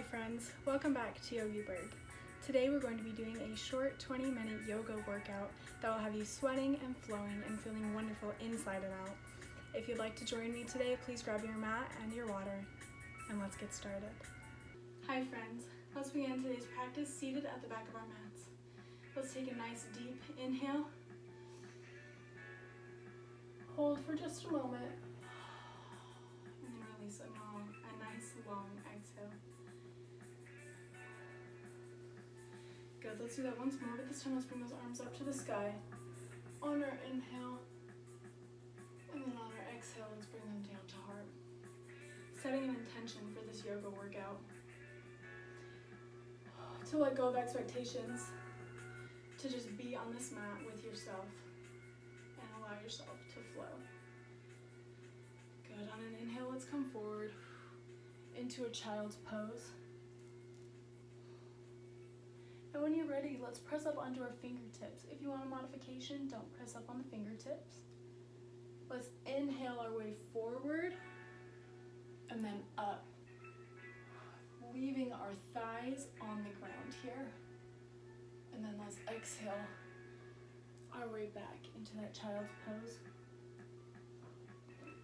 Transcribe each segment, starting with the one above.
Hi friends, welcome back to Yogi Bird. Today we're going to be doing a short 20-minute yoga workout that will have you sweating and flowing and feeling wonderful inside and out. If you'd like to join me today, please grab your mat and your water, and let's get started. Hi friends, let's begin today's practice seated at the back of our mats. Let's take a nice deep inhale. Hold for just a moment, and then release a nice long exhale. Good, let's do that once more, but this time let's bring those arms up to the sky. On our inhale, and then on our exhale, let's bring them down to heart. Setting an intention for this yoga workout. To let go of expectations, to just be on this mat with yourself and allow yourself to flow. Good, on an inhale, let's come forward into a child's pose. And when you're ready, let's press up onto our fingertips. If you want a modification, don't press up on the fingertips. Let's inhale our way forward and then up, leaving our thighs on the ground here. And then let's exhale our way back into that child's pose.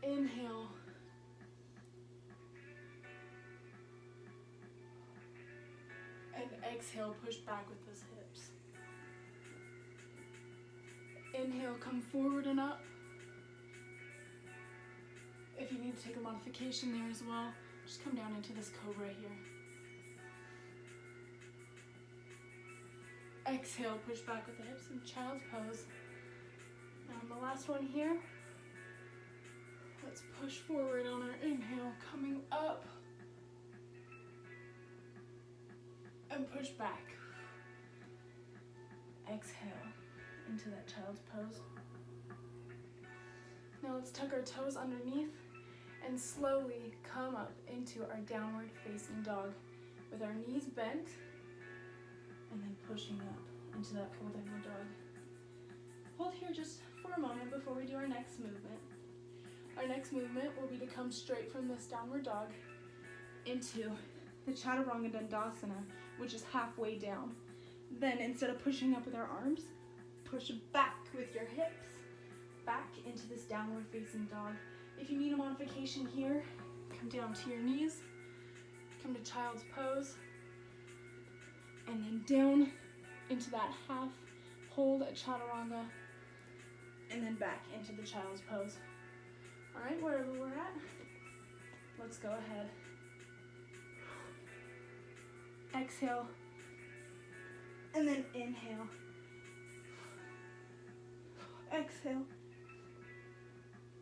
Inhale. And exhale, push back with those hips. Inhale, come forward and up. If you need to take a modification there as well, just come down into this cobra here. Exhale, push back with the hips in child's pose. Now on the last one here, let's push forward on our inhale, coming up. And push back. Exhale into that child's pose. Now let's tuck our toes underneath and slowly come up into our downward facing dog with our knees bent and then pushing up into that full downward dog. Hold here just for a moment before we do our next movement. Our next movement will be to come straight from this downward dog into the Chaturanga Dandasana, which is halfway down. Then instead of pushing up with our arms, push back with your hips, back into this downward facing dog. If you need a modification here, come down to your knees, come to child's pose, and then down into that half hold at Chaturanga, and then back into the child's pose. All right, wherever we're at, let's go ahead. Exhale, and then inhale. Exhale,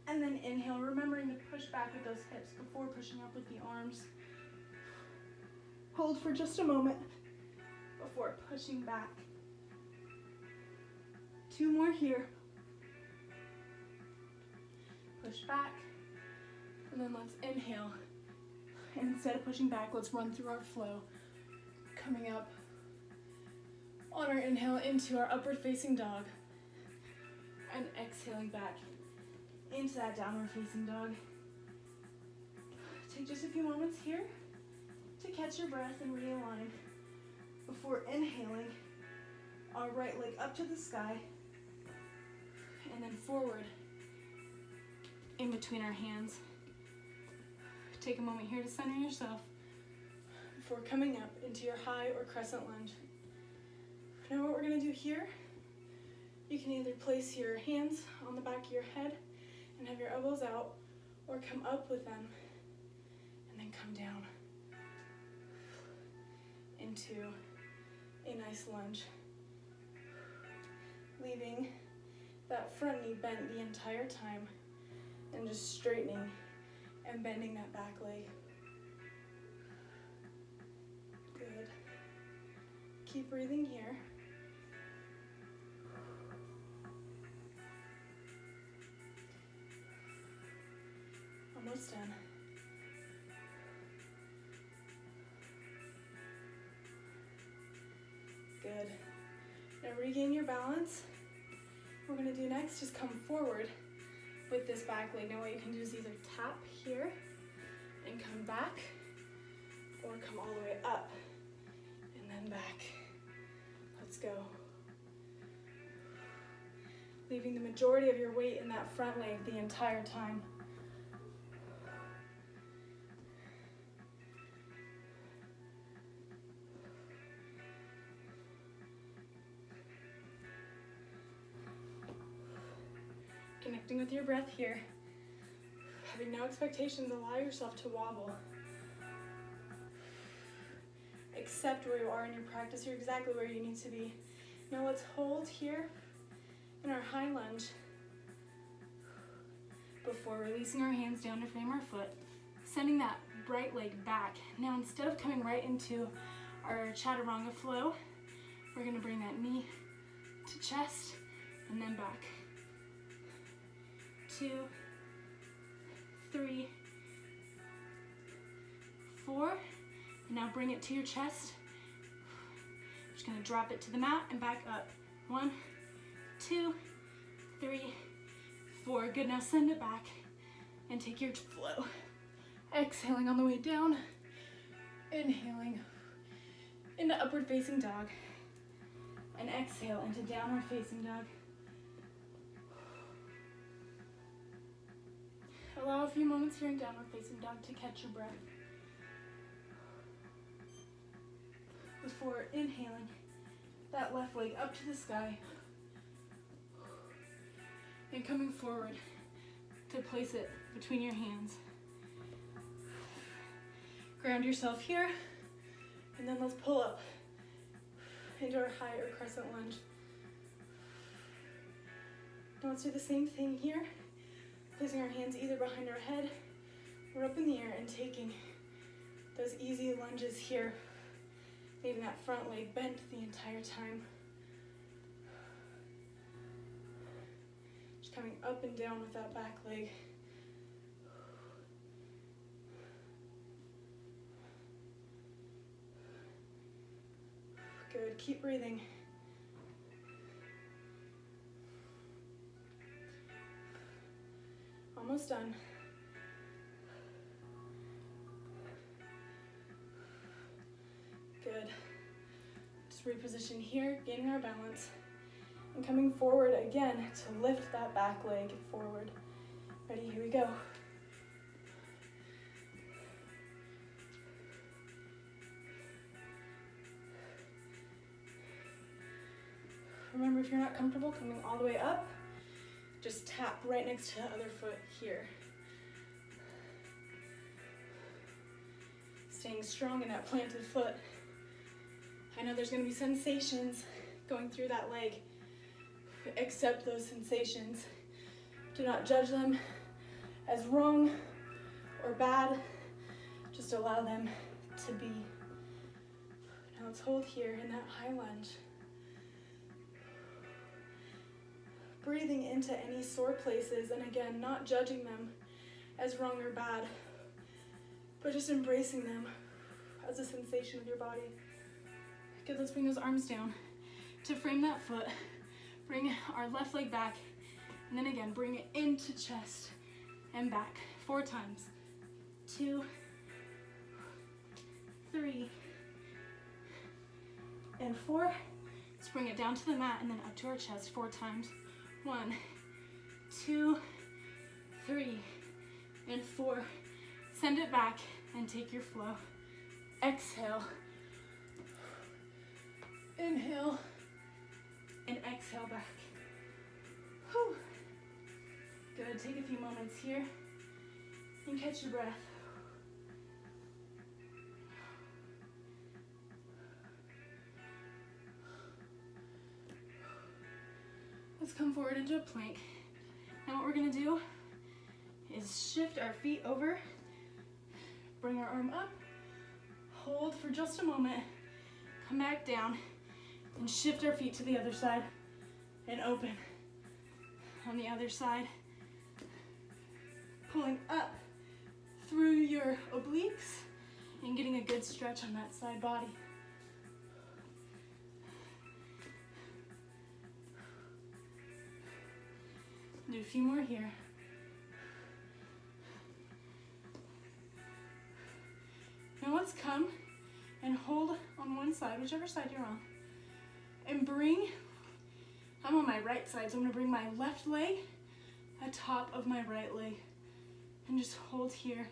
and then inhale, remembering to push back with those hips before pushing up with the arms. Hold for just a moment before pushing back. 2 more here. Push back, and then let's inhale. And instead of pushing back, let's run through our flow. Coming up on our inhale into our upward facing dog and exhaling back into that downward facing dog. Take just a few moments here to catch your breath and realign before inhaling our right leg up to the sky and then forward in between our hands. Take a moment here to center yourself before coming up into your high or crescent lunge. Now what we're gonna do here, you can either place your hands on the back of your head and have your elbows out, or come up with them and then come down into a nice lunge. Leaving that front knee bent the entire time and just straightening and bending that back leg. Good. Keep breathing here. Almost done. Good. Now regain your balance. What we're going to do next is come forward with this back leg. Now what you can do is either tap here and come back, or or come all the way up and then back. Let's go. Leaving the majority of your weight in that front leg the entire time. Connecting with your breath here. Having no expectations, allow yourself to wobble. Accept where you are in your practice. You're exactly where you need to be. Now let's hold here in our high lunge before releasing our hands down to frame our foot, sending that right leg back. Now instead of coming right into our chaturanga flow, we're going to bring that knee to chest and then back. 2, 3, 4, and now bring it to your chest. Just gonna drop it to the mat and back up. 1, 2, 3, 4. Good, now send it back and take your flow. Exhaling on the way down, inhaling into upward facing dog, and exhale into downward facing dog. Allow a few moments here in downward facing dog to catch your breath before inhaling that left leg up to the sky and coming forward to place it between your hands. Ground yourself here, and then let's pull up into our high or crescent lunge. Now let's do the same thing here. Placing our hands either behind our head or up in the air and taking those easy lunges here, leaving that front leg bent the entire time. Just coming up and down with that back leg. Good, keep breathing. Almost done. Good. Just reposition here, gaining our balance, and coming forward again to lift that back leg forward. Ready, here we go. Remember, if you're not comfortable coming all the way up, just tap right next to the other foot here. Staying strong in that planted foot. I know there's going to be sensations going through that leg. Accept those sensations. Do not judge them as wrong or bad. Just allow them to be. Now let's hold here in that high lunge. Breathing into any sore places, and again, not judging them as wrong or bad, but just embracing them as a sensation of your body. Good, let's bring those arms down to frame that foot. Bring our left leg back, and then again, bring it into chest and back 4 times. 2, 3, and 4. Let's bring it down to the mat and then up to our chest 4 times. 1, 2, 3, and 4. Send it back and take your flow. Exhale. Inhale. And exhale back. Whew. Good, take a few moments here and catch your breath. Let's come forward into a plank. Now what we're gonna do is shift our feet over, bring our arm up, hold for just a moment, come back down, and shift our feet to the other side and open. On the other side, pulling up through your obliques and getting a good stretch on that side body. Do a few more here. Now let's come and hold on one side, whichever side you're on, and bring, I'm on my right side, so I'm gonna bring my left leg atop of my right leg and just hold here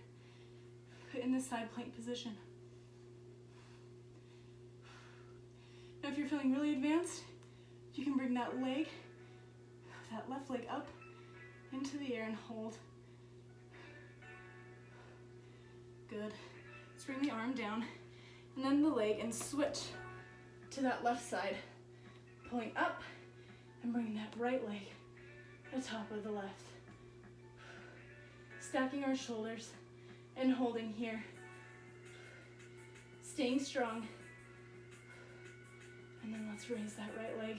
in this side plank position. Now if you're feeling really advanced, you can bring that leg, that left leg up into the air and hold. Good. Let's bring the arm down and then the leg and switch to that left side, pulling up and bringing that right leg atop of the left. Stacking our shoulders and holding here. Staying strong. And then let's raise that right leg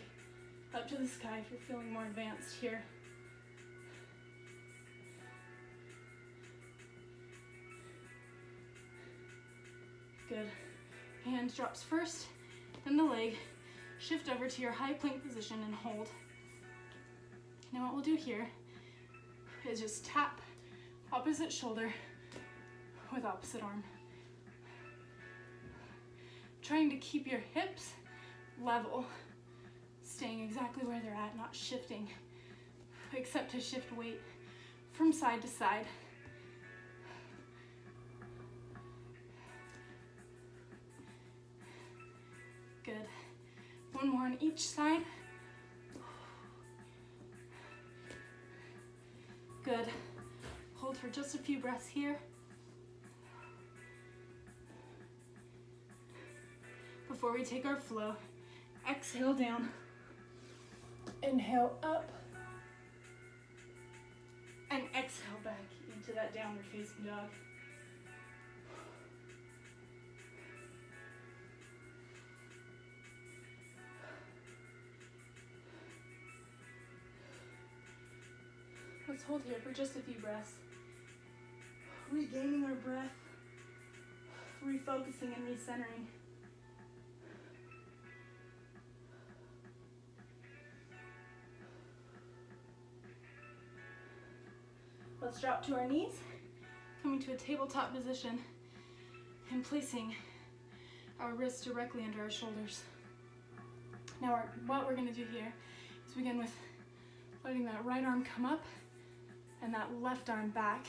up to the sky if you're feeling more advanced here. Good. Hand drops first, then the leg. Shift over to your high plank position and hold. Now what we'll do here is just tap opposite shoulder with opposite arm. Trying to keep your hips level, staying exactly where they're at, not shifting, except to shift weight from side to side. Good. One more on each side. Good. Hold for just a few breaths here. Before we take our flow, exhale down, inhale up, and exhale back into that downward facing dog. Let's hold here for just a few breaths. Regaining our breath, refocusing and recentering. Let's drop to our knees, coming to a tabletop position and placing our wrists directly under our shoulders. Now what we're going to do here is begin with letting that right arm come up and that left arm back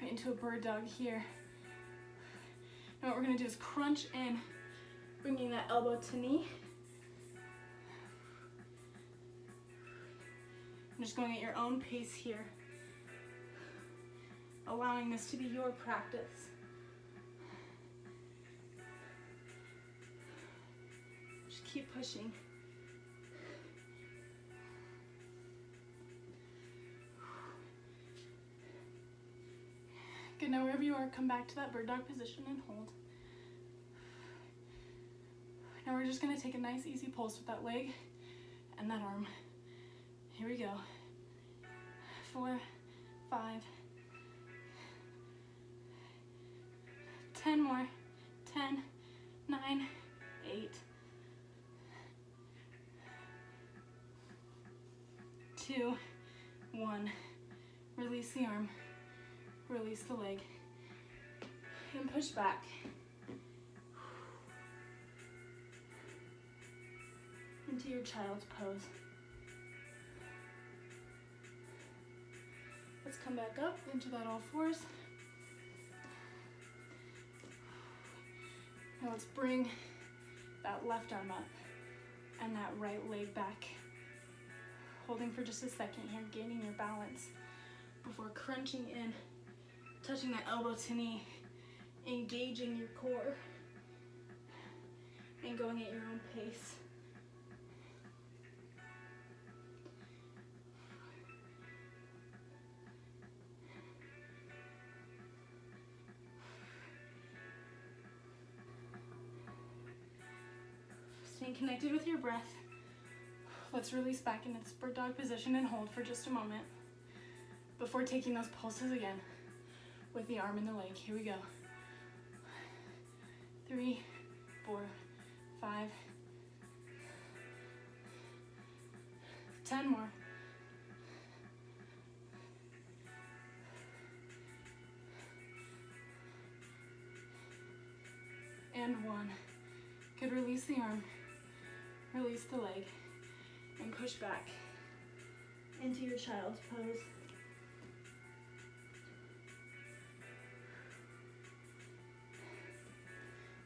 into a bird dog here. Now what we're going to do is crunch in, bringing that elbow to knee. I'm just going at your own pace here, allowing this to be your practice. Just keep pushing. Good, now wherever you are, come back to that bird dog position and hold. Now we're just gonna take a nice easy pulse with that leg and that arm. Here we go. 4, 5, 10 more. 10, 9, 8, 2, 1. Release the arm. Release the leg and push back. Into your child's pose. Let's come back up into that all fours. Now let's bring that left arm up and that right leg back. Holding for just a second here, gaining your balance before crunching in. Touching that elbow to knee, engaging your core, and going at your own pace. Staying connected with your breath. Let's release back into this bird dog position and hold for just a moment before taking those pulses again. With the arm and the leg. Here we go. 3, 4, 5, 10 more. and 1. Good, release the arm, release the leg, and push back into your child's pose.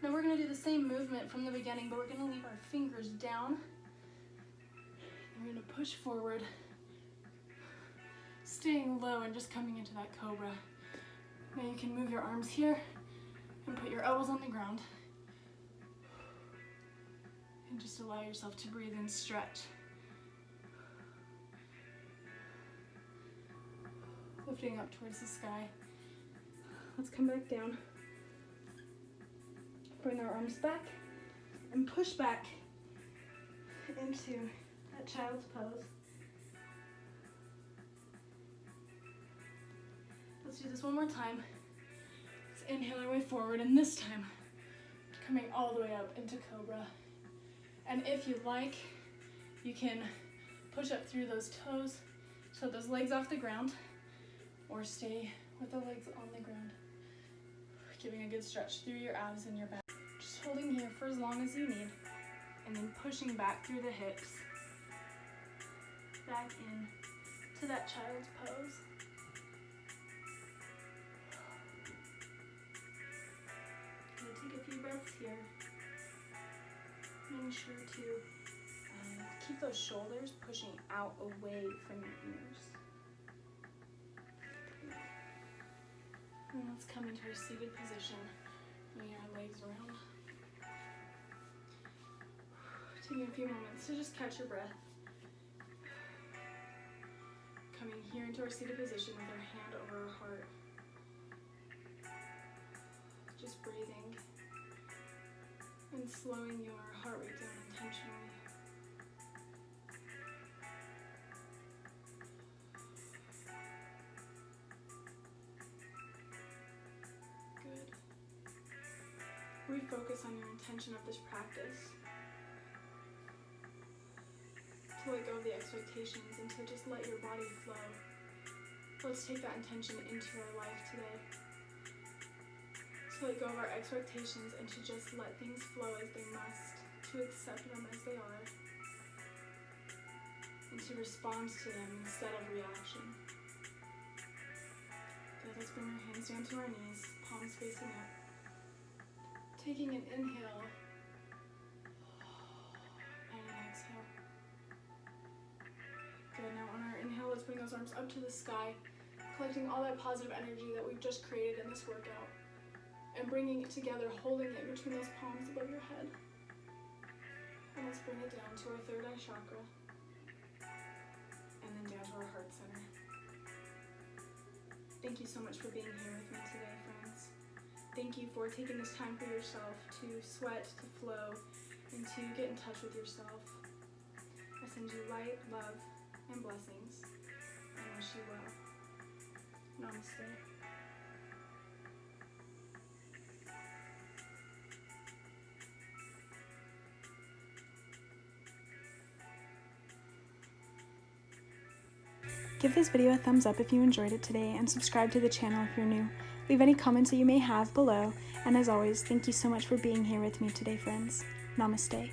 Now we're gonna do the same movement from the beginning, but we're gonna leave our fingers down. We're gonna push forward, staying low and just coming into that cobra. Now you can move your arms here and put your elbows on the ground. And just allow yourself to breathe and stretch. Lifting up towards the sky. Let's come back down. Bring our arms back and push back into that child's pose. Let's do this one more time. Let's inhale our way forward, and this time, coming all the way up into cobra. And if you like, you can push up through those toes, so those legs off the ground, or stay with the legs on the ground. Giving a good stretch through your abs and your back. Just holding here for as long as you need, and then pushing back through the hips, back in to that child's pose. Gonna take a few breaths here. Making sure to keep those shoulders pushing out away from your ears. And let's come into our seated position, bring our legs around. Taking a few moments to just catch your breath. Coming here into our seated position with our hand over our heart. Just breathing and slowing your heart rate down intentionally. Good. Refocus on your intention of this practice. To let go of the expectations and to just let your body flow. Let's take that intention into our life today. To let go of our expectations and to just let things flow as they must, to accept them as they are, and to respond to them instead of reaction. Good, let's bring our hands down to our knees, palms facing up. Taking an inhale and an exhale. Good, now on our inhale, let's bring those arms up to the sky, collecting all that positive energy that we've just created in this workout, and bringing it together, holding it between those palms above your head. And let's bring it down to our third eye chakra, and then down to our heart center. Thank you so much for being here with me today, friends. Thank you for taking this time for yourself to sweat, to flow, and to get in touch with yourself. I send you light, love, and blessings, and wish you well. Namaste. Give this video a thumbs up if you enjoyed it today, and subscribe to the channel if you're new. Leave any comments that you may have below, and as always, thank you so much for being here with me today, friends. Namaste.